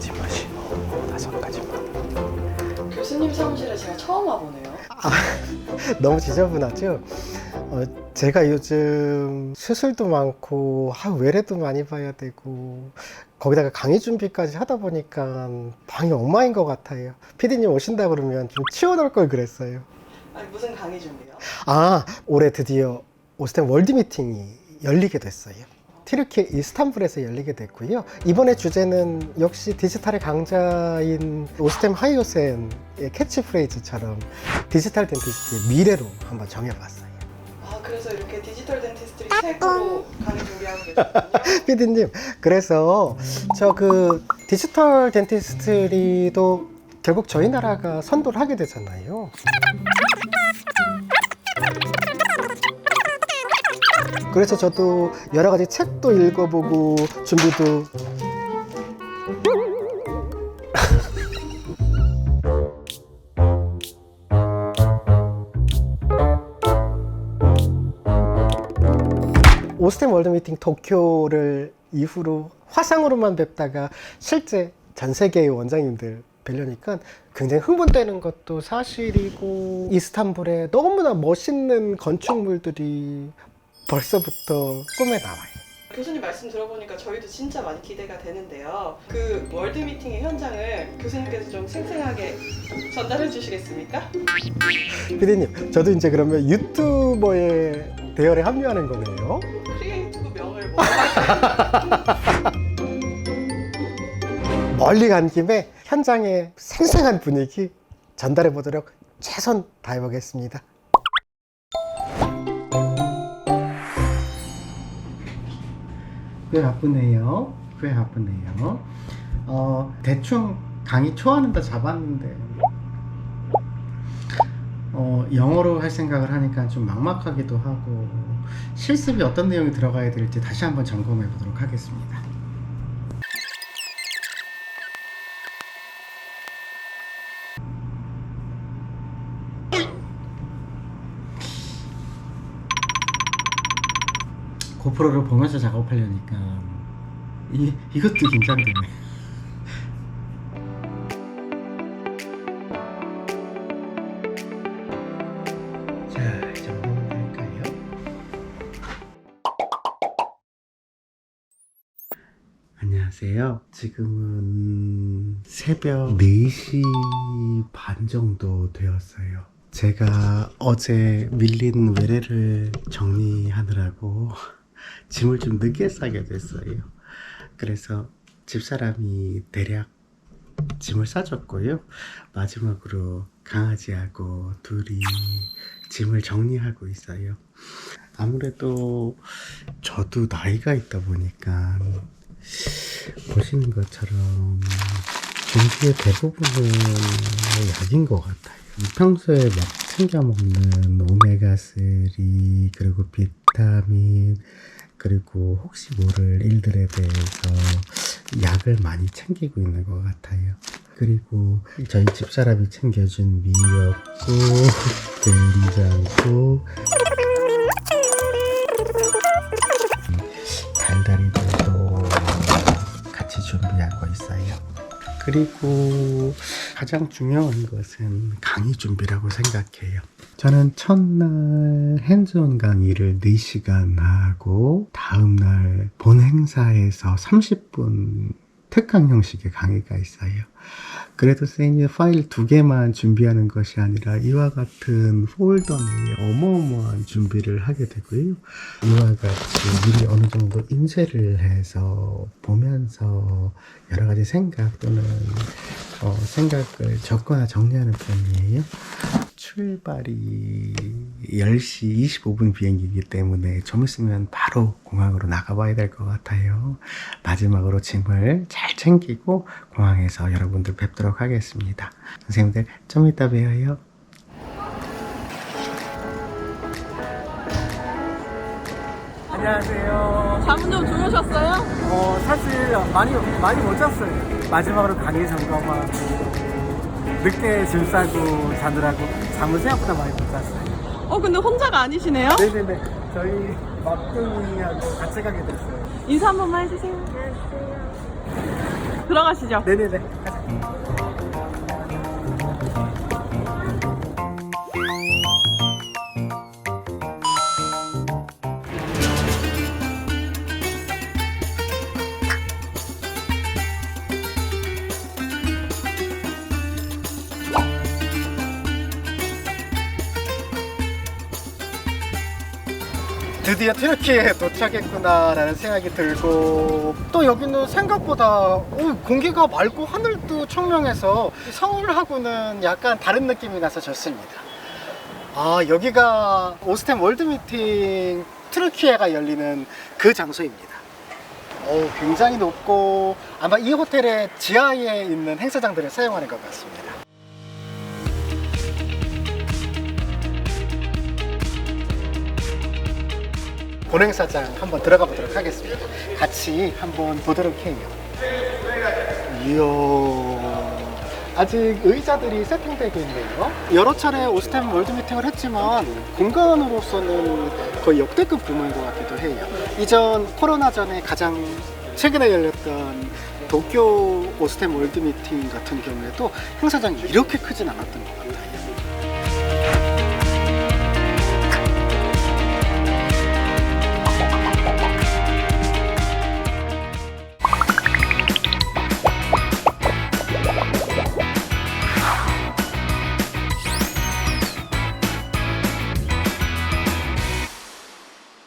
가지 마시고 5가지만. 교수님 사무실에 제가 처음 와보네요. 너무 지저분하죠? 제가 요즘 수술도 많고 외래도 많이 봐야 되고 거기다가 강의 준비까지 하다 보니까 방이 엉망인 것 같아요. 피디님 오신다 그러면 좀 치워놓을 걸 그랬어요. 아니 무슨 강의 준비요? 올해 드디어 오스템 월드 미팅이 열리게 됐어요. 튀르키 이스탄불에서 열리게 됐고요. 이번에 주제는 역시 디지털의 강자인 오스템 하이오센의 캐치프레이즈처럼 디지털 덴티스트의 미래로 한번 정해봤어요. 그래서 이렇게 디지털 덴티스트리 책으로 강의 준비하고 계셨군요. 피디님, 그래서 저 디지털 덴티스트리도 결국 저희 나라가 선도를 하게 되잖아요. 그래서 저도 여러 가지 책도 읽어보고 준비도 오스템 월드 미팅 도쿄를 이후로 화상으로만 뵙다가 실제 전 세계의 원장님들 뵈려니까 굉장히 흥분되는 것도 사실이고, 이스탄불에 너무나 멋있는 건축물들이 벌써부터 꿈에 나와요. 교수님 말씀 들어보니까 저희도 진짜 많이 기대가 되는데요. 그 월드 미팅의 현장을 교수님께서 좀 생생하게 전달해 주시겠습니까? 피디님, 저도 이제 그러면 유튜버의 대열에 합류하는 거네요. 크리에이티브 명을 멀리 간 김에 현장의 생생한 분위기 전달해 보도록 최선 다해 보겠습니다. 꽤 바쁘네요. 대충 강의 초안은 다 잡았는데 영어로 할 생각을 하니까 좀 막막하기도 하고, 실습이 어떤 내용이 들어가야 될지 다시 한번 점검해 보도록 하겠습니다. 고프로를 보면서 작업하려니까 이것도 긴장되네. 자, 이 정도면 될까요? 안녕하세요. 지금은 새벽 4시 반 정도 되었어요. 제가 어제 밀린 외래를 정리하느라고 짐을 좀 늦게 싸게 됐어요. 그래서 집사람이 대략 짐을 싸줬고요. 마지막으로 강아지하고 둘이 짐을 정리하고 있어요. 아무래도 저도 나이가 있다 보니까 보시는 것처럼 준비의 대부분은 약인 것 같아요. 평소에 막 챙겨 먹는 오메가3 그리고 비타민, 그리고 혹시 모를 일들에 대해서 약을 많이 챙기고 있는 것 같아요. 그리고 저희 집사람이 챙겨준 미역국, 된장국, 달달이들도 같이 준비하고 있어요. 그리고 가장 중요한 것은 강의 준비라고 생각해요. 저는 첫날 핸즈온 강의를 4시간 하고, 다음날 본 행사에서 30분 특강 형식의 강의가 있어요. 그래도 쌤이 파일 2개만 준비하는 것이 아니라 이와 같은 폴더 내에 어마어마한 준비를 하게 되고요. 이와 같이 미리 어느 정도 인쇄를 해서 보면서 여러 가지 생각 또는 생각을 적거나 정리하는 편이에요. 출발이 10시 25분 비행기이기 때문에 좀 있으면 바로 공항으로 나가봐야 될 것 같아요. 마지막으로 짐을 잘 챙기고 공항에서 여러분들 뵙도록 하겠습니다. 선생님들 좀 이따 봬요. 안녕하세요. 잠은 좀 주무셨어요? 사실 많이 못 잤어요. 마지막으로 강의 점검하고 늦게 짐 싸고 자느라고 잠을 생각보다 많이 못 잤어요. 근데 혼자가 아니시네요? 네네네. 저희 막둥이하고 같이 가게 됐어요. 인사 한 번만 해주세요. 들어가시죠. 네네네. 드디어 튀르키예에 도착했구나라는 생각이 들고, 또 여기는 생각보다 공기가 맑고 하늘도 청명해서 서울하고는 약간 다른 느낌이 나서 좋습니다. 아, 여기가 오스템 월드미팅 튀르키예가 열리는 그 장소입니다. 굉장히 높고 아마 이 호텔의 지하에 있는 행사장들을 사용하는 것 같습니다. 본행사장 한번 들어가 보도록 하겠습니다. 같이 한번 보도록 해요. 이야, 아직 의자들이 세팅되고 있네요. 여러 차례 오스템 월드미팅을 했지만 공간으로서는 거의 역대급 규모인 것 같기도 해요. 이전 코로나 전에 가장 최근에 열렸던 도쿄 오스템 월드미팅 같은 경우에도 행사장이 이렇게 크진 않았던 것 같아요.